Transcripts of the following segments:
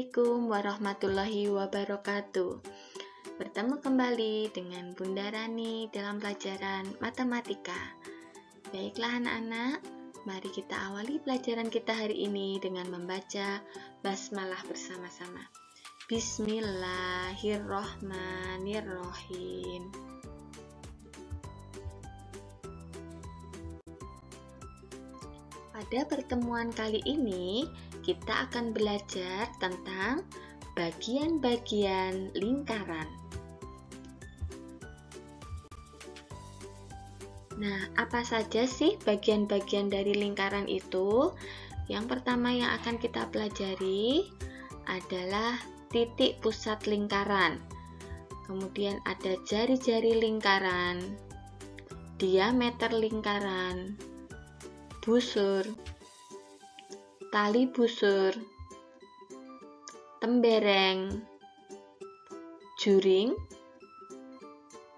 Assalamualaikum warahmatullahi wabarakatuh. Bertemu kembali dengan Bunda Rani dalam pelajaran matematika. Baiklah anak-anak, mari kita awali pelajaran kita hari ini dengan membaca basmalah bersama-sama. Bismillahirrohmanirrohim. Pada pertemuan kali ini, kita akan belajar tentang bagian-bagian lingkaran. Nah, apa saja sih bagian-bagian dari lingkaran itu? Yang pertama yang akan kita pelajari adalah titik pusat lingkaran. Kemudian ada jari-jari lingkaran, diameter lingkaran, busur, tali busur, tembereng, juring,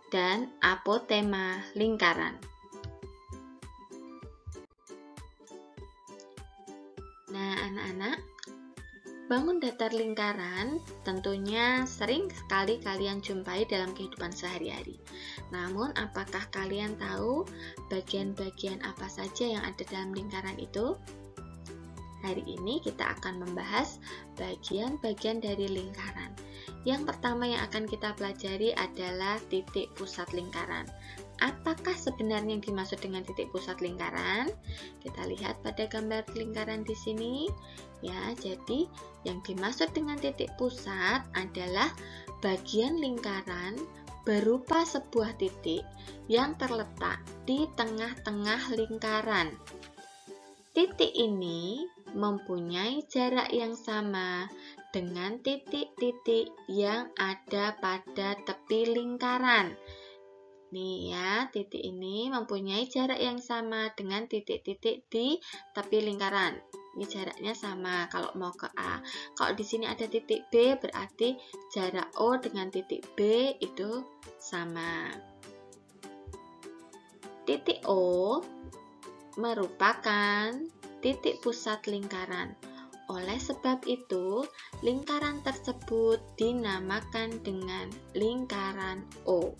dan apotema lingkaran. Nah, anak-anak, bangun datar lingkaran tentunya sering sekali kalian jumpai dalam kehidupan sehari-hari. Namun, apakah kalian tahu bagian-bagian apa saja yang ada dalam lingkaran itu? Hari ini kita akan membahas bagian-bagian dari lingkaran. Yang pertama yang akan kita pelajari adalah titik pusat lingkaran. Apakah sebenarnya yang dimaksud dengan titik pusat lingkaran? Kita lihat pada gambar lingkaran di sini. Ya, jadi yang dimaksud dengan titik pusat adalah bagian lingkaran berupa sebuah titik yang terletak di tengah-tengah lingkaran. Titik ini mempunyai jarak yang sama dengan titik-titik yang ada pada tepi lingkaran. Nih ya, titik ini mempunyai jarak yang sama dengan titik-titik di tepi lingkaran. Ini jaraknya sama kalau mau ke A. Kalau di sini ada titik B, berarti jarak O dengan titik B itu sama. Titik O merupakan titik pusat lingkaran. Oleh sebab itu, lingkaran tersebut dinamakan dengan lingkaran O.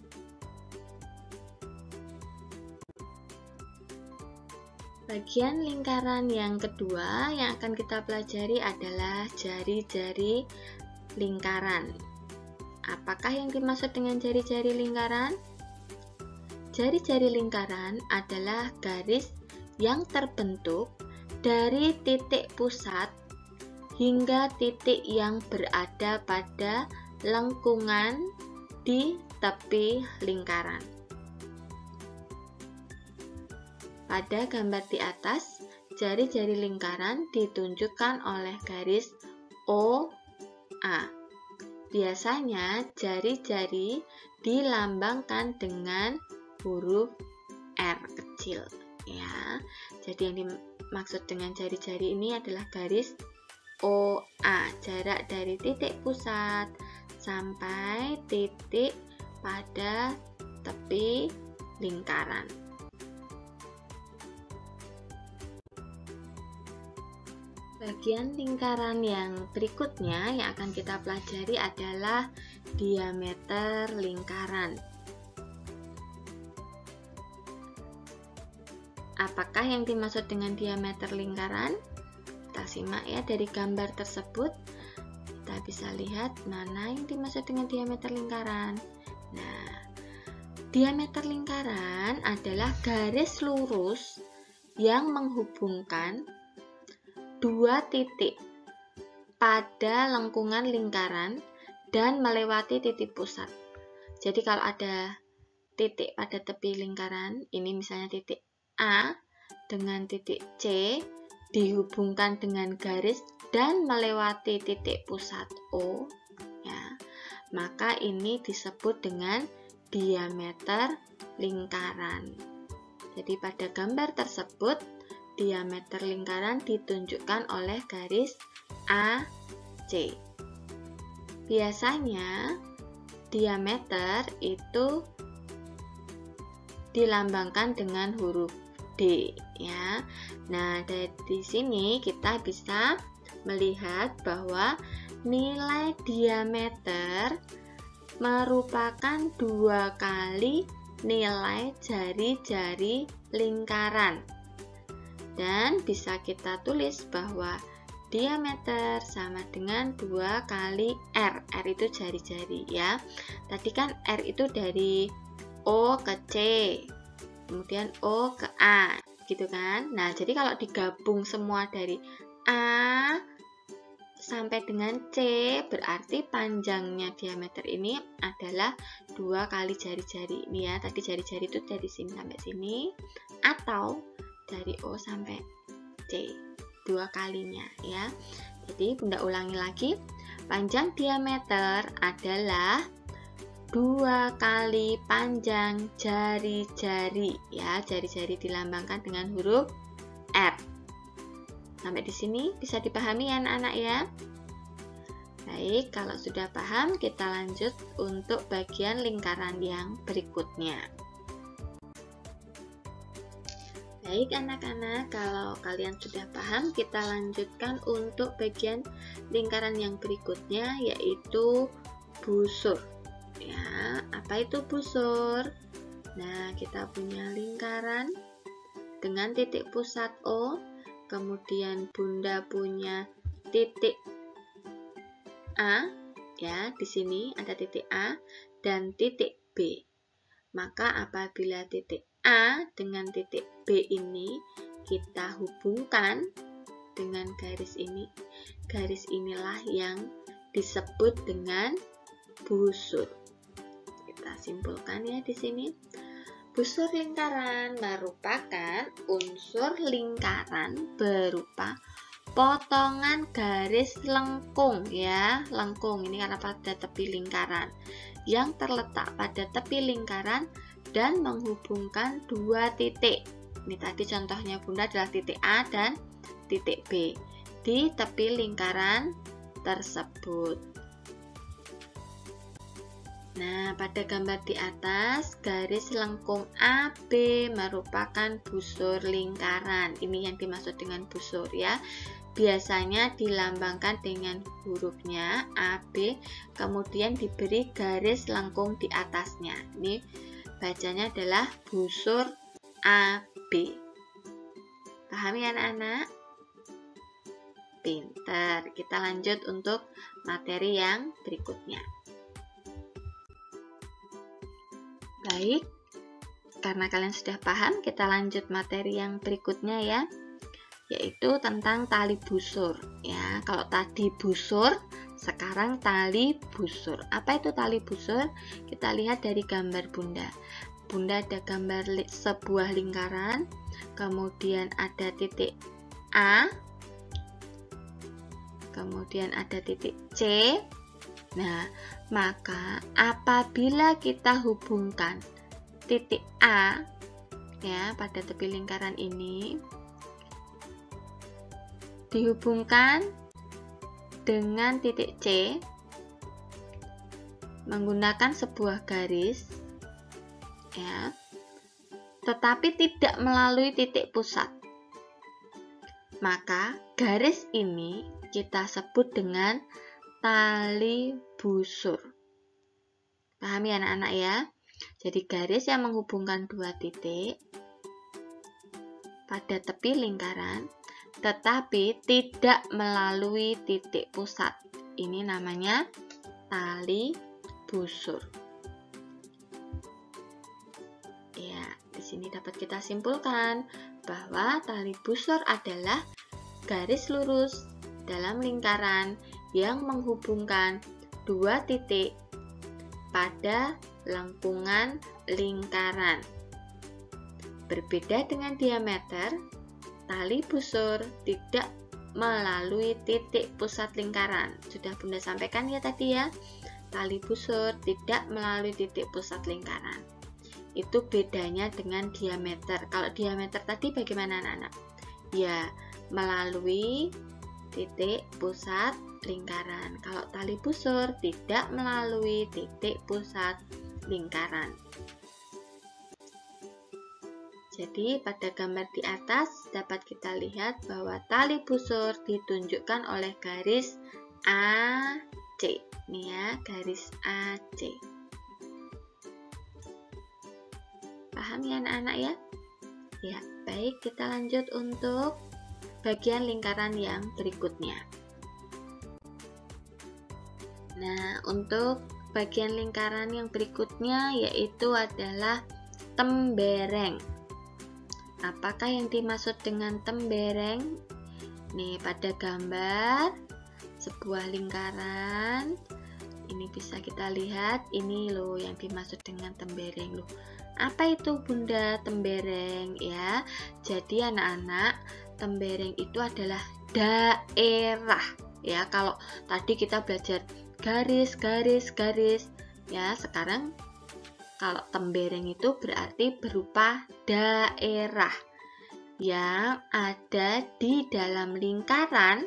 Bagian lingkaran yang kedua yang akan kita pelajari adalah jari-jari lingkaran. Apakah yang dimaksud dengan jari-jari lingkaran? Jari-jari lingkaran adalah garis yang terbentuk dari titik pusat hingga titik yang berada pada lengkungan di tepi lingkaran. Pada gambar di atas, jari-jari lingkaran ditunjukkan oleh garis OA. Biasanya jari-jari dilambangkan dengan huruf R kecil. Ya, jadi yang dimaksud dengan jari-jari ini adalah garis OA, jarak dari titik pusat sampai titik pada tepi lingkaran. Bagian lingkaran yang berikutnya yang akan kita pelajari adalah diameter lingkaran. Apakah yang dimaksud dengan diameter lingkaran? Kita simak ya dari gambar tersebut. Kita bisa lihat mana yang dimaksud dengan diameter lingkaran. Nah, diameter lingkaran adalah garis lurus yang menghubungkan dua titik pada lengkungan lingkaran dan melewati titik pusat. Jadi kalau ada titik pada tepi lingkaran, ini misalnya titik A dengan titik C dihubungkan dengan garis dan melewati titik pusat O, ya, maka ini disebut dengan diameter lingkaran. Jadi pada gambar tersebut diameter lingkaran ditunjukkan oleh garis AC. Biasanya diameter itu dilambangkan dengan huruf D ya. Nah, dari sini kita bisa melihat bahwa nilai diameter merupakan 2 kali nilai jari-jari lingkaran. Dan bisa kita tulis bahwa diameter sama dengan 2 kali R. R itu jari-jari ya. Tadi kan R itu dari O ke C, kemudian O ke A, gitu kan. Nah, jadi kalau digabung semua dari A sampai dengan C, berarti panjangnya diameter ini adalah 2 kali jari-jari ini ya. Tadi jari-jari itu dari sini sampai sini, atau dari O sampai C, 2 kalinya ya. Jadi Bunda ulangi lagi, panjang diameter adalah 2 kali panjang jari-jari ya. Jari-jari dilambangkan dengan huruf R. Sampai di sini bisa dipahami ya anak-anak ya. Baik, kalau sudah paham kita lanjut untuk bagian lingkaran yang berikutnya. Baik anak-anak, kalau kalian sudah paham, kita lanjutkan untuk bagian lingkaran yang berikutnya, yaitu busur. Ya, apa itu busur? Nah, kita punya lingkaran dengan titik pusat O, kemudian Bunda punya titik A, ya, di sini ada titik A dan titik B. Maka apabila titik A dengan titik B ini kita hubungkan dengan garis ini, garis inilah yang disebut dengan busur. Kita simpulkan ya di sini. Busur lingkaran merupakan unsur lingkaran berupa potongan garis lengkung ya, lengkung ini karena pada tepi lingkaran yang terletak pada tepi lingkaran dan menghubungkan 2 titik. Ini tadi contohnya Bunda adalah titik A dan titik B di tepi lingkaran tersebut. Nah, pada gambar di atas, garis lengkung AB merupakan busur lingkaran. Ini yang dimaksud dengan busur ya. Biasanya dilambangkan dengan hurufnya AB, kemudian diberi garis lengkung di atasnya. Ini bacanya adalah busur AB. Pahami ya anak-anak? Pinter. Kita lanjut untuk materi yang berikutnya. Baik, karena kalian sudah paham, kita lanjut materi yang berikutnya ya, yaitu tentang tali busur ya. Kalau tadi busur, sekarang tali busur. Apa itu tali busur? Kita lihat dari gambar Bunda. Bunda ada gambar sebuah lingkaran, kemudian ada titik A, kemudian ada titik C. Nah, maka apabila kita hubungkan titik A ya pada tepi lingkaran ini dihubungkan dengan titik C menggunakan sebuah garis ya, tetapi tidak melalui titik pusat, maka garis ini kita sebut dengan tali busur. Pahami anak-anak ya? Jadi garis yang menghubungkan 2 titik pada tepi lingkaran tetapi tidak melalui titik pusat. Ini namanya tali busur. Ya, di sini dapat kita simpulkan bahwa tali busur adalah garis lurus dalam lingkaran yang menghubungkan 2 titik pada lengkungan lingkaran. Berbeda dengan diameter, tali busur tidak melalui titik pusat lingkaran. Sudah Bunda sampaikan ya tadi ya, tali busur tidak melalui titik pusat lingkaran. Itu bedanya dengan diameter. Kalau diameter tadi bagaimana anak-anak? Ya, melalui titik pusat lingkaran. Kalau tali busur tidak melalui titik pusat lingkaran. Jadi pada gambar di atas dapat kita lihat bahwa tali busur ditunjukkan oleh garis AC. Nih ya, garis AC. Paham ya anak-anak ya? Ya, baik, kita lanjut untuk bagian lingkaran yang berikutnya. Nah, untuk bagian lingkaran yang berikutnya yaitu adalah tembereng. Apakah yang dimaksud dengan tembereng? Nih, pada gambar sebuah lingkaran ini bisa kita lihat, ini loh yang dimaksud dengan tembereng loh. Apa itu Bunda tembereng ya? Jadi anak-anak, tembereng itu adalah daerah ya. Kalau tadi kita belajar garis ya, sekarang kalau tembereng itu berarti berupa daerah yang ada di dalam lingkaran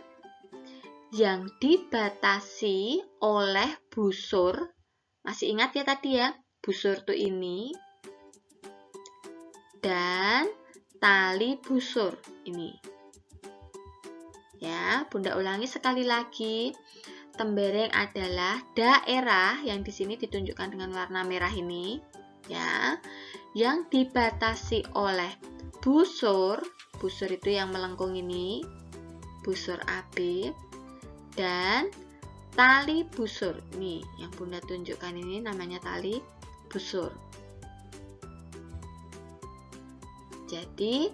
yang dibatasi oleh busur. Masih ingat ya tadi ya, busur tuh ini dan tali busur ini. Ya, Bunda ulangi sekali lagi. Tembereng adalah daerah yang di sini ditunjukkan dengan warna merah ini, ya, yang dibatasi oleh busur. Busur itu yang melengkung ini, busur AB, dan tali busur. Nih, yang Bunda tunjukkan ini namanya tali busur. Jadi,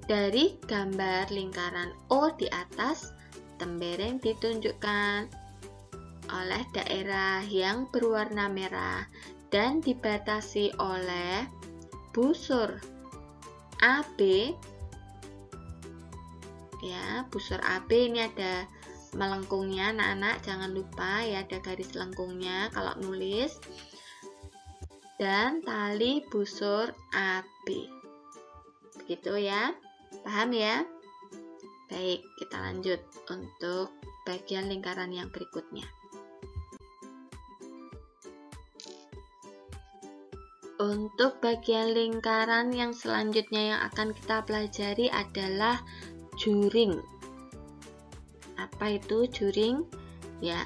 dari gambar lingkaran O di atas, tembereng ditunjukkan oleh daerah yang berwarna merah dan dibatasi oleh busur AB. Ya, busur AB ini ada melengkungnya anak-anak, jangan lupa ya, ada garis lengkungnya kalau nulis, dan tali busur AB. Begitu ya, paham ya? Baik, kita lanjut untuk bagian lingkaran yang berikutnya. Untuk bagian lingkaran yang selanjutnya yang akan kita pelajari adalah juring. Apa itu juring? Ya,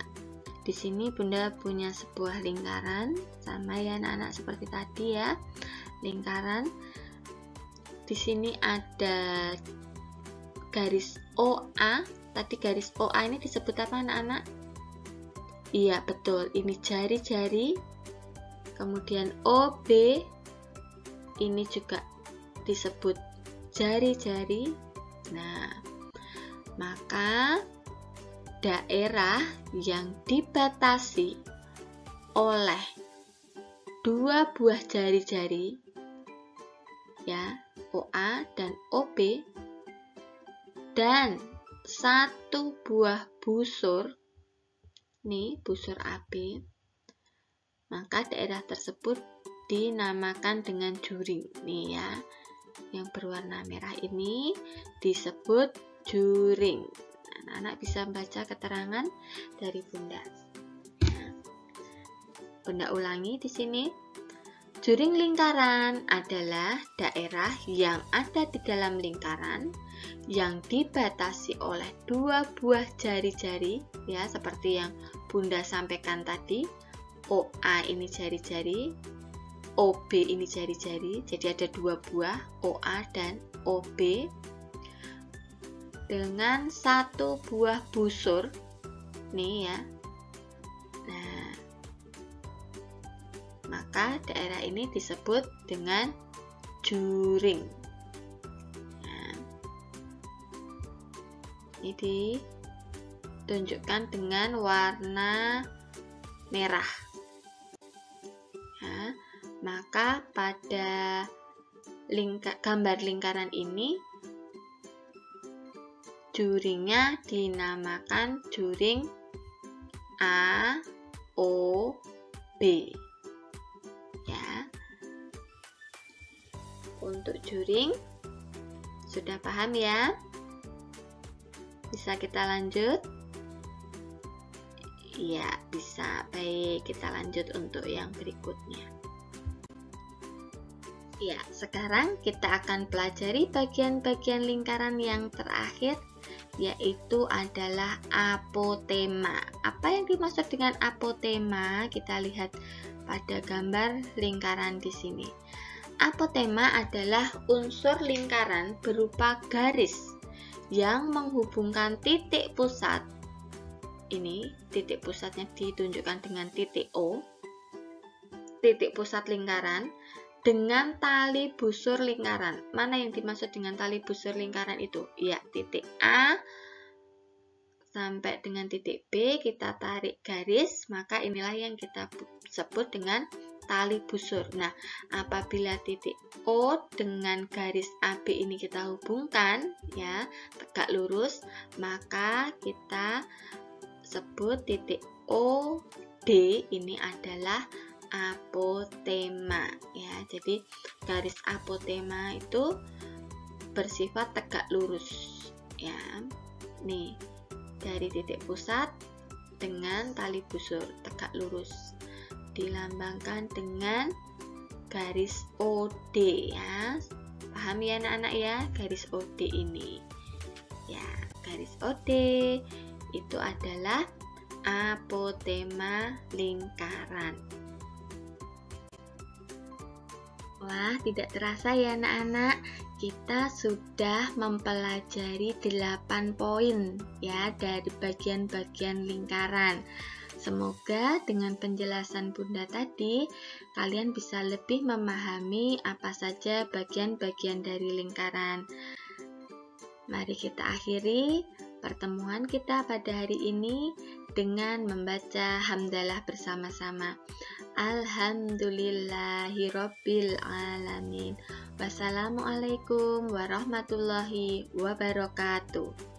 di sini Bunda punya sebuah lingkaran, sama ya anak-anak seperti tadi ya. Lingkaran. Di sini ada garis OA. Tadi garis OA ini disebut apa anak-anak? Iya, betul. Ini jari-jari. Kemudian OB ini juga disebut jari-jari. Nah, maka daerah yang dibatasi oleh dua buah jari-jari, ya, OA dan OB, dan satu buah busur, nih busur AB, maka daerah tersebut dinamakan dengan juring. Nih ya, yang berwarna merah ini disebut juring. Anak-anak bisa membaca keterangan dari Bunda. Nah, Bunda ulangi di sini. Juring lingkaran adalah daerah yang ada di dalam lingkaran yang dibatasi oleh dua buah jari-jari, ya, seperti yang Bunda sampaikan tadi. OA ini jari-jari, OB ini jari-jari, jadi ada dua buah, OA dan OB, dengan satu buah busur, nih ya. Nah, maka daerah ini disebut dengan juring. Nah, ini ditunjukkan dengan warna merah. Ya, maka pada gambar lingkaran ini juringnya dinamakan juring A, O, B. Ya. Untuk juring sudah paham ya? Bisa kita lanjut? Iya, bisa. Baik, kita lanjut untuk yang berikutnya. Ya, sekarang kita akan pelajari bagian-bagian lingkaran yang terakhir, yaitu adalah apotema. Apa yang dimaksud dengan apotema? Kita lihat pada gambar lingkaran di sini. Apotema adalah unsur lingkaran berupa garis yang menghubungkan titik pusat. Ini titik pusatnya ditunjukkan dengan titik O, titik pusat lingkaran, dengan tali busur lingkaran. Mana yang dimaksud dengan tali busur lingkaran itu? Ya, titik A sampai dengan titik B kita tarik garis, maka inilah yang kita sebut dengan tali busur. Nah, apabila titik O dengan garis AB ini kita hubungkan, ya, tegak lurus, maka kita sebut titik OD ini adalah apotema, ya. Jadi garis apotema itu bersifat tegak lurus, ya. Nih, dari titik pusat dengan tali busur tegak lurus dilambangkan dengan garis OD, ya. Paham ya anak-anak ya, garis OD ini. Ya, garis OD itu adalah apotema lingkaran. Wah, tidak terasa ya anak-anak, kita sudah mempelajari 8 poin ya dari bagian-bagian lingkaran. Semoga dengan penjelasan Bunda tadi, kalian bisa lebih memahami apa saja bagian-bagian dari lingkaran. Mari kita akhiri pertemuan kita pada hari ini dengan membaca hamdalah bersama-sama. Alhamdulillahirabbil alamin. Wassalamualaikum warahmatullahi wabarakatuh.